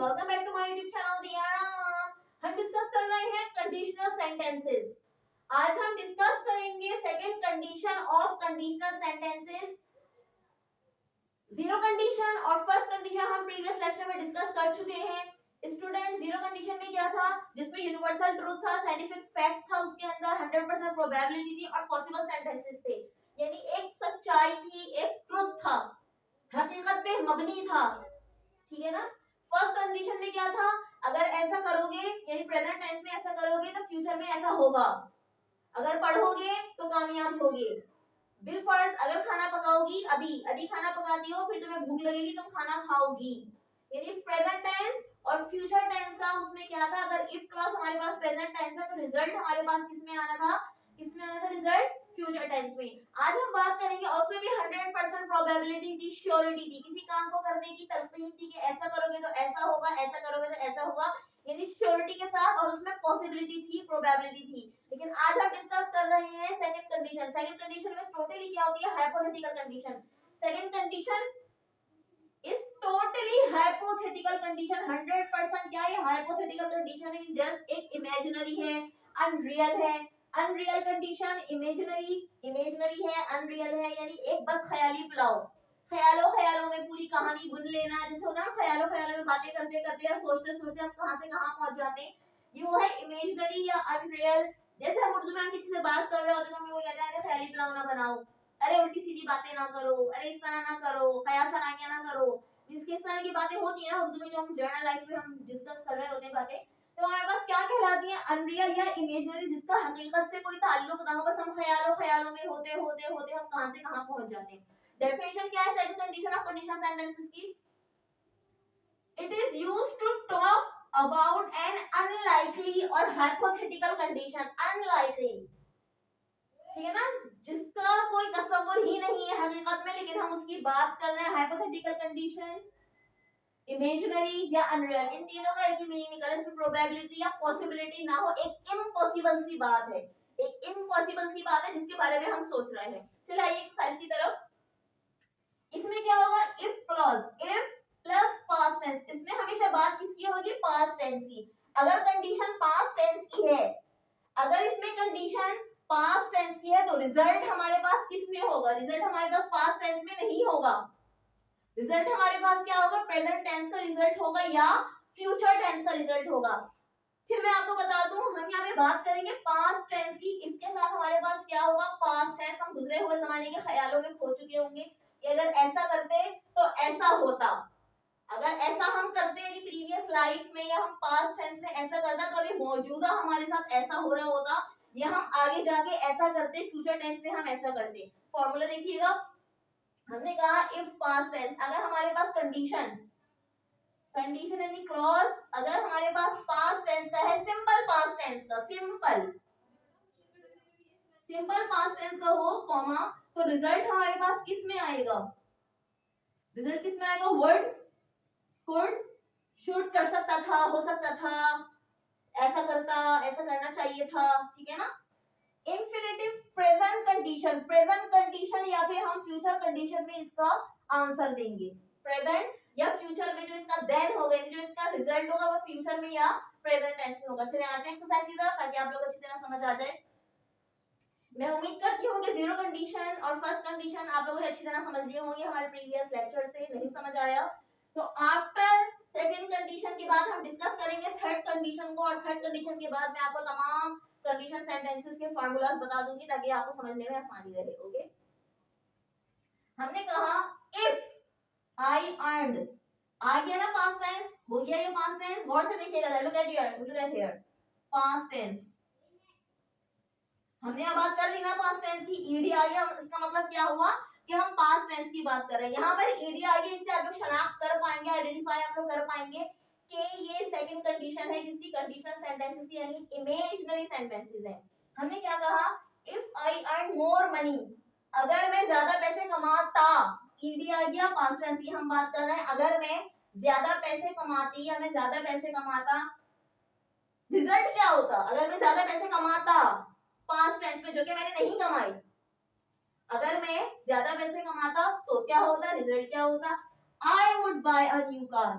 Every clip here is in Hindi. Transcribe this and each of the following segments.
Welcome back to my YouTube channel Diyara. हम डिस्कस कर रहे हैं कंडीशनल सेंटेंसेस। आज हम डिस्कस करेंगे second condition of conditional sentences. Zero condition और फर्स्ट कंडीशन हम प्रीवियस लेक्चर में डिस्कस कर चुके हैं। स्टूडेंट, जीरो कंडीशन में क्या था, जिसमें यूनिवर्सल ट्रूथ था, साइंटिफिक फैक्ट था, उसके अंदर 100% प्रोबेबिलिटी थी और पॉसिबल सेंटेंसेस थे, यानी एक सच्चाई थी, एक ट्रूथ था, हकीकत पे मबनी था, ठीक है ना। फर्स्ट कंडीशन में क्या था, अगर ऐसा करोगे यानी प्रेजेंट टेंस में ऐसा करोगे तो फ्यूचर में ऐसा होगा, अगर पढ़ोगे तो कामयाब होगे। बिल फर्ज, अगर खाना पकाओगी, अभी अभी खाना पकाती हो, फिर तुम्हें भूख लगेगी, तुम खाना खाओगी, यानी प्रेजेंट टेंस और फ्यूचर टेंस का उसमें क्या था, अगर इफ क्लॉज हमारे पास प्रेजेंट टेंस है तो रिजल्ट हमारे पास किसमें आना था, किसमें आना था, रिजल्ट फ्यूचर टेंस में। आज हम बात करेंगे और उसमें भी 100% प्रोबेबिलिटी थी, श्योरिटी थी, किसी काम को करने की तलकीन थी कि ऐसा करोगे तो ऐसा होगा, ऐसा करोगे तो ऐसा होगा, यानी श्योरिटी के साथ, और उसमें पॉसिबिलिटी थी, प्रोबेबिलिटी थी। लेकिन आज हम डिस्कस कर रहे हैं सेकंड कंडीशन। सेकंड कंडीशन में टोटली क्या होती है, hypothetical condition. Second condition is totally hypothetical condition. 100% क्या है, हाइपोथेटिकल कंडीशन है, जस्ट एक इमेजिनरी है, अनरियल है। अनरियल कंडीशन, इमेजिनरी इमेजिनरी है, अनरियल है, यानी एक बस ख्याली पुलाव, ख्यालों ख्यालों में पूरी कहानी बुन लेना, जैसे होता है ना, ख्यालों ख्यालों में बातें करते करते या सोचते सोचते हम कहां से कहां पहुंच जाते हैं, ये वो है इमेजिनरी या अनरियल। जैसे हम उर्दू में हम किसी से बात कर रहे होते हैं तो हमें वो कहते हैं ख्याली पुलाव ना बनाओ, अरे उल्टी सीधी बातें ना करो, अरे इस तरह ना करो, खयाल सराहियां ना करो, किस तरह की बातें होती है ना उर्दू में, जो हम जर्नल लाइफ में हम डिस्कस कर रहे होते हैं बातें, तो हमारे पास क्या कहलाती है, अनरियल या इमेजिनरी, जिसका हकीकत से कोई ताल्लुक ना हो, बस हम ख्यालों ख्यालों में होते होते होते हम कहां से कहां पहुंच जाते हैं। डेफिनेशन क्या है second condition of conditional sentences की, it is used to talk about an unlikely और हाइपोथेटिकल कंडीशन। अनलाइकली, ठीक है ना, जिसका कोई तस्वुर ही नहीं है हकीकत में, लेकिन हम उसकी बात कर रहे हैं, हाइपोथेटिकल कंडीशन, इमेजिनरी या अनरियल, इन तीनों का एक ही मीनिंग निकले, इसमें प्रोबेबिलिटी या पॉसिबिलिटी ना हो, एक इम्पॉसिबल सी बात है, एक इम्पॉसिबल सी बात है जिसके बारे में हम सोच रहे हैं। चलिए आइए एक्सरसाइज की तरफ। इसमें क्या होगा, if clause, if plus past tense, इसमें हमेशा बात किसकी होगी, पास्ट टेंस की। अगर कंडीशन पास्ट टेंस की है, अगर इसमें कंडीशन पास्ट टेंस की है तो रिजल्ट हमारे पास किस में होगा, रिजल्ट हमारे पास पास्ट टेंस में नहीं होगा, रिजल्ट हमारे पास क्या होगा, प्रेजेंट टेंस का रिजल्ट होगा या फ्यूचर टेंस का रिजल्ट होगा। फिर मैं आपको बता दूं, हम यहाँ पे बात करेंगे पास्ट टेंस की, इसके साथ हमारे पास क्या होगा, पास्ट टेंस, हम गुजरे हुए जमाने के ख्यालों में खो चुके होंगे कि अगर ऐसा करते तो ऐसा होता, अगर ऐसा हम करते हैं कि प्रीवियस लाइफ में या हम पास्ट टेंस में ऐसा करता तो अभी मौजूदा हमारे साथ ऐसा हो रहा होता, या हम आगे जाके ऐसा करते, फ्यूचर टेंस में हम ऐसा करते। फॉर्मूला देखिएगा, हमने कहा इफ पास्ट टेंस, अगर हमारे पास कंडीशन यानी क्लॉज अगर हमारे पास पास्ट टेंस का है, सिंपल पास्ट टेंस का, सिंपल पास्ट टेंस का हो कॉमा, तो रिजल्ट हमारे पास किस में आएगा, रिजल्ट किस में आएगा, वर्ड कुड शूट कर सकता था, हो सकता था, ऐसा करता, ऐसा करना चाहिए था, ठीक है ना। इंफिनिटिव प्रेजेंट कंडीशन या फिर हम फ्यूचर कंडीशन में इसका आंसर देंगे, प्रेजेंट या फ्यूचर में जो इसका देन होगा, जो इसका रिजल्ट होगा वो फ्यूचर में या प्रेजेंट टेंस में होगा। चलिए आते हैं एक्सरसाइज की तरफ ताकि आप लोग अच्छी तरह समझ आ जाए। मैं उम्मीद करती हूँ कि जीरो कंडीशन और फर्स्ट कंडीशन आप लोगों ने अच्छी तरह समझ लिए होंगे हमारे प्रीवियस लेक्चर से। नहीं समझ आया तो आफ्टर सेकंड कंडीशन के बाद हम डिस्कस करेंगे थर्ड कंडीशन को, और थर्ड कंडीशन के बाद मैं आपको तमाम कंडीशन सेंटेंसेस के फार्मूलाज बता दूंगी ताकि आपको समझने में आसानी रहे। ओके, हमने कहा इफ आई अर्नड, आ गया ना पास्ट टेंस, हो गया ये पास्ट टेंस, गौर से देखिएगा, look at here past tense, हमने अब बात कर ली ना पास्ट टेंस की, ईडी आ गया, इसका मतलब क्या हुआ कि हम पास्ट टेंस की बात कर रहे हैं। यहाँ पर ईडी आ गई, इससे आप लोग शनाख्त कर पाएंगे, आइडेंटिफाई आप लोग कर पाएंगे कि ये सेकंड कंडीशन है, किसकी, कंडीशनल सेंटेंसेस की, यानी इमेजिनरी सेंटेंसेस है। हमने क्या कहा, if I earn more money, अगर मैं ज्यादा पैसे कमाता, ईडी आ गया, पास्ट टेंस की हम बात कर रहे हैं, अगर मैं ज्यादा पैसे कमाती या मैं ज्यादा पैसे कमाता, रिजल्ट क्या होता, अगर मैं ज्यादा पैसे कमाता पास्ट टेंस में, जो कि मैंने नहीं कमाई, अगर मैं ज्यादा पैसे कमाता तो क्या होता, रिजल्ट क्या होता, I would buy a new car,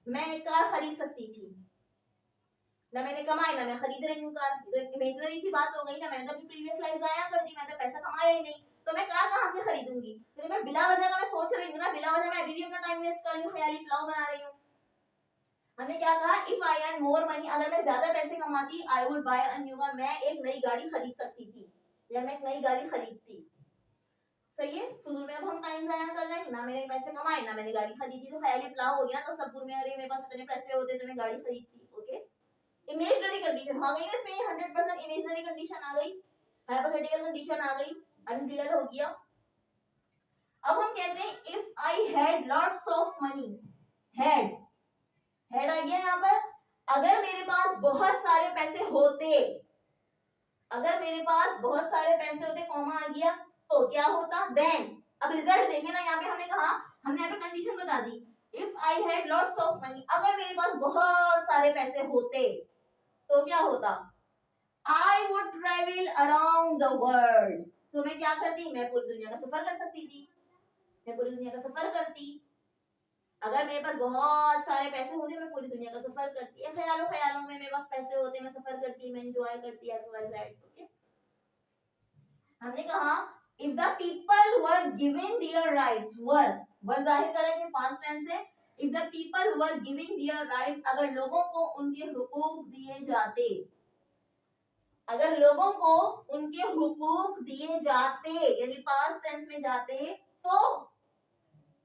मैं एक कार खरीद सकती थी, ना मैंने कमाई ना मैं खरीद रही हूँ कार, तो एक इमेजिनरी सी बात हो गई ना, मैंने तो अपनी प्रीवियस लाइफ जाया कर दी, मैंने तो पैसा कमाया ही नहीं, तो मैं कार कहाँ से खरीदूंगी? तो मैं बिला वजह का मैं सोच रही हूँ ना, बिला वजह मैं अभी भी अपना टाइम वेस्ट कर रही हूँ, ख्याली प्लाव बना रही हूँ। हमने क्या कहा, if I earn more money, अगर मैं ज्यादा पैसे कमाती, I would buy a new car, मैं एक नई गाड़ी खरीद सकती थी, या मैं एक नई गाड़ी खरीदती। सही है, फजूल में अब हम टाइम जाया कर रहे हैं, ना मैंने पैसे कमाए ना मैंने गाड़ी खरीदी, तो ख्याली प्लाव हो गया ना, तो सब में अरे मेरे पास इतने पैसे होते तो मैं गाड़ी खरीदती। ओके, इमेजिनरी कंडीशन आ गई ना इसमें, 100% इमेजिनरी कंडीशन आ गई, हाइपोथेटिकल कंडीशन आ गई, अनरियल हो गया। अब हम कहते हैं if I had lots of money, had had आ गया यहाँ पर, अगर मेरे पास बहुत सारे पैसे होते, अगर मेरे पास बहुत सारे पैसे होते, कॉमा आ गया, तो क्या होता, देन, अब रिजल्ट देखें ना, यहाँ पे हमने कहा, हमने यहाँ पे कंडीशन बता दी, if I had lots of money, अगर मेरे पास बहुत सारे पैसे होते तो क्या होता, I would travel around the world, तो मैं क्या करती, मैं पूरी दुनिया का सफर कर सकती थी, मैं पूरी दुनिया का सफर करती, अगर मेरे पास बहुत सारे पैसे होते मैं पूरी दुनिया का सफर करती है, ख्यालों ख्यालों में मेरे पास पैसे होते मैं सफर करती, मैं एंजॉय करती, ओके। हमने कहा if the people were given their rights, were जाहिर करें कि पास्ट टेंस है, if the people were giving their rights, अगर लोगों को उनके हुकूक दिए जाते, अगर लोगों को उनके हुकूक दिए जाते, यानी पास्ट टेंस में जाते, तो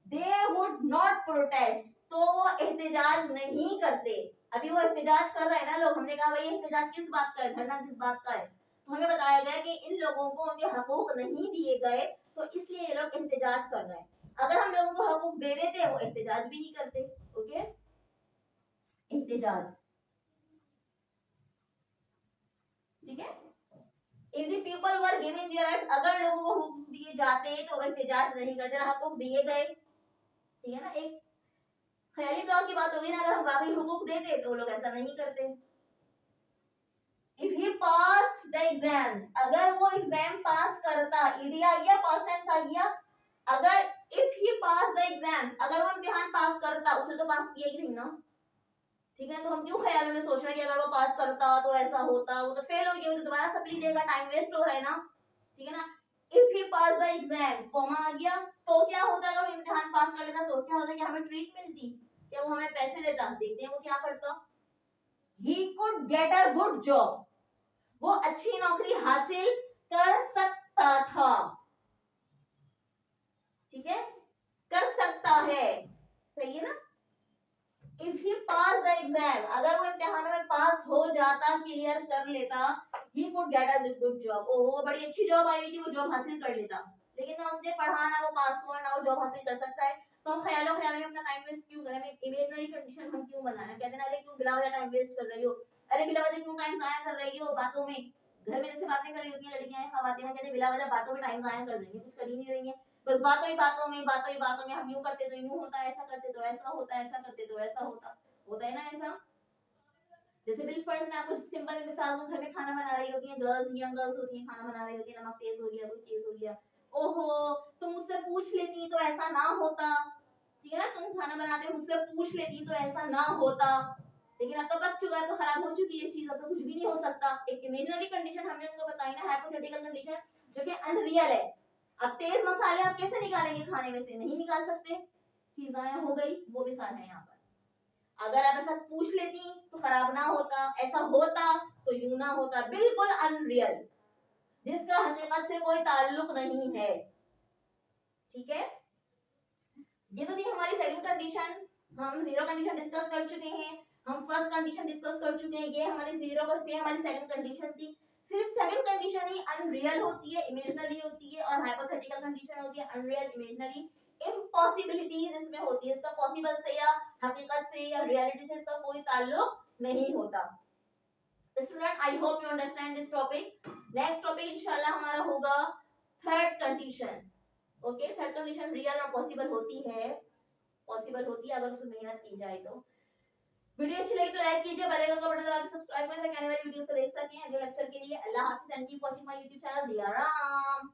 they would not protest, तो वो एहतजाज नहीं करते। अभी वो एहतजाज कर रहे हैं ना लोग, हमने कहा भाई एहतजाज किस बात का है, धरना किस बात का है, तो हमें बताया गया कि इन लोगों को उनके हकूक नहीं दिए गए, तो इसलिए ये लोग एहतजाज कर रहे हैं। अगर हम लोगों को हकूक दे देते वो एहतजाज भी नहीं करते। ओके, एहतजाज, ठीक है। If the people were giving their rights, अगर लोगों को हुकूक दिए जाते तो एहतजाज नहीं करते, हकूक दिए गए, ठीक है ना, एक ख्याली प्लाव की बात होगी ना, अगर हम वाकई हुकूक देते तो लोग ऐसा नहीं करते। If he passed the exam, अगर वो एग्जाम पास करता, ईडी आ गया, पास्ट टेंस आ गया, अगर if he pass the exam, अगर वो इम्तिहान पास करता, उसने तो पास किया ही नहीं ना, ठीक है, तो हम क्यों ख्याल में सोच रहे हैं कि अगर वो पास करता तो ऐसा होता, वो तो फेल हो गया, वो तो दोबारा सप्ली देगा, टाइम वेस्ट हो रहा है ना, ठीक है ना। If he pass the exam, comma आ गया, तो क्या होता है, अगर वो इम्तिहान पास कर लेता तो क्या होता, कि हमें ट्रीट मिलती या वो हमें पैसे देता, देखते हैं वो क्या करता, he could get a good job, वो अच्छी नौकरी हासिल कर सकता था, ठीक है, कर सकता है, सही है ना। If he pass the exam, अगर वो इम्तिहान में पास हो जाता, क्लियर कर लेता, he could get a good job, ओहो बड़ी अच्छी जॉब आई हुई थी, वो जॉब हासिल कर लेता, लेकिन ना उसने पढ़ा, ना वो पास हुआ, ना वो जॉब हासिल कर सकता है, तो हम ख्यालों ख्यालों में अपना टाइम वेस्ट क्यों करें, इमेजिनरी कंडीशन हम क्यों बनाना, कहते ना अरे क्यों बिला वजह टाइम वेस्ट कर रही हो, अरे बिला वजह क्यों टाइम जाया कर रही हो बातों में, घर में जैसे बातें कर रही होती हैं लड़कियां, खवातीन कहते बिला वजह बातों में टाइम जाया कर रही है, कुछ कर ही नहीं रही है, बस बातों ही बातों में, बातों ही बातों में, हम यूं करते तो यूं होता, ऐसा करते तो ऐसा होता, ऐसा करते तो ऐसा होता, होता है ना ऐसा। जैसे बिल फर्स्ट मैं आपको सिंपल मिसाल दूं, घर में खाना बना रही होती हैं गर्ल्स, यंग गर्ल्स होती हैं, खाना बना रही होती है, नमक तेज हो गया, कुछ तेज हो गया, ओहो तुम मुझसे पूछ लेती तो ऐसा ना होता, ठीक है ना, तुम खाना बनाते हो मुझसे पूछ लेती तो ऐसा ना होता, लेकिन अब तो बच चुका है, तो खराब हो चुकी है चीज, अब तो कुछ भी नहीं हो सकता। एक इमेजिनरी कंडीशन हमने उनको बताई ना, हाइपोथेटिकल कंडीशन, जो कि अनरियल है। अब तेज मसाले आप कैसे निकालेंगे खाने में से, नहीं निकाल सकते, चीज आया हो गई, वो भी साथ है यहाँ पर। अगर आप ऐसा पूछ लेती तो खराब ना होता, ऐसा होता तो यूं ना होता, बिल्कुल अनरियल, जिसका हकीकत से कोई ताल्लुक नहीं है, ठीक है। ये तो थी हमारी सेकंड कंडीशन, हम जीरो कंडीशन डिस्कस कर चुके हैं, हम फर्स्ट कंडीशन डिस्कस कर चुके हैं, ये हमारी जीरो पर से हमारी सेकंड कंडीशन थी। सिर्फ सेकंड कंडीशन ही अनरियल होती है, इमेजिनरी होती है, और हाइपोथेटिकल कंडीशन होती है अनरियल, इमेजिनरी, इम्पॉसिबिलिटीज इसमें होती है, इसका पॉसिबल से या हकीकत से या रियलिटी से इसका कोई ताल्लुक नहीं होता। Student I hope you understand this topic. Next topic इंशाल्लाह हमारा होगा third condition. Okay, third condition real और पॉसिबल होती है, पॉसिबल होती है अगर उसमें मेहनत की जाए तो। वीडियो अच्छी लगी तो लाइक कीजिए, बेल आइकन को बटन दबा के सब्सक्राइब करें ताकि आने वाली वीडियोस को देख सकें। अगले लेक्चर के लिए अल्लाह हाफिज and keep watching my YouTube channel Diya Ram.